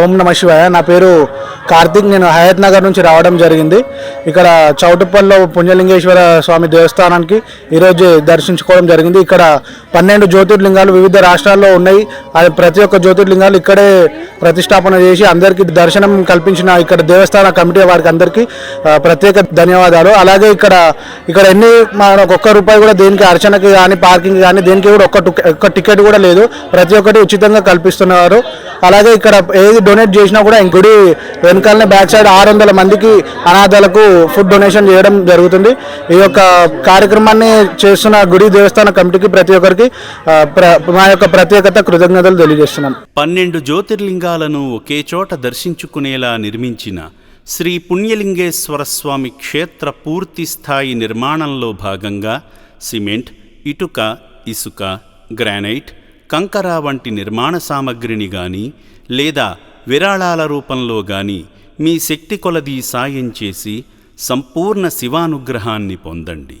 ఓం నమ శివాయ. నా పేరు కార్తిక్. నేను హయత్ నగర్ నుంచి రావడం జరిగింది. ఇక్కడ చౌటుప్పల్లో పుణ్యలింగేశ్వర స్వామి దేవస్థానానికి ఈరోజు దర్శించుకోవడం జరిగింది. ఇక్కడ 12 జ్యోతిర్లింగాలు వివిధ రాష్ట్రాల్లో ఉన్నాయి. అది ప్రతి ఒక్క జ్యోతిర్లింగాలు ఇక్కడే ప్రతిష్టాపన చేసి అందరికీ దర్శనం కల్పించిన ఇక్కడ దేవస్థాన కమిటీ వారికి అందరికీ ప్రత్యేక ధన్యవాదాలు. అలాగే ఇక్కడ మనకు ఒక్క రూపాయి కూడా దేనికి అర్చనకి కానీ పార్కింగ్ కానీ దేనికి కూడా ఒక్క టికెట్ కూడా లేదు. ప్రతి ఒక్కటి ఉచితంగా కల్పిస్తున్నారు. అలాగే ఇక్కడ ఏది డొనేట్ చేసినా కూడా గుడి వెనకాలనే బ్యాక్ సైడ్ 600 మందికి అనాథాలకు ఫుడ్ డొనేషన్ చేయడం జరుగుతుంది. ఈ యొక్క కార్యక్రమాన్ని చేస్తున్న గుడి దేవస్థాన కమిటీకి ప్రతి ఒక్కరికి మా యొక్క ప్రత్యేకత కృతజ్ఞతలు తెలియజేస్తున్నాం. 12 జ్యోతిర్లింగాలను ఒకే చోట దర్శించుకునేలా నిర్మించిన శ్రీ పుణ్యలింగేశ్వర స్వామి క్షేత్ర పూర్తి స్థాయి నిర్మాణంలో భాగంగా సిమెంట్, ఇటుక, ఇసుక, గ్రానైట్, కంకర వంటి నిర్మాణ సామగ్రిని గాని లేదా విరాళాల రూపంలో గాని మీ శక్తి కొలది సాయం చేసి సంపూర్ణ శివానుగ్రహాన్ని పొందండి.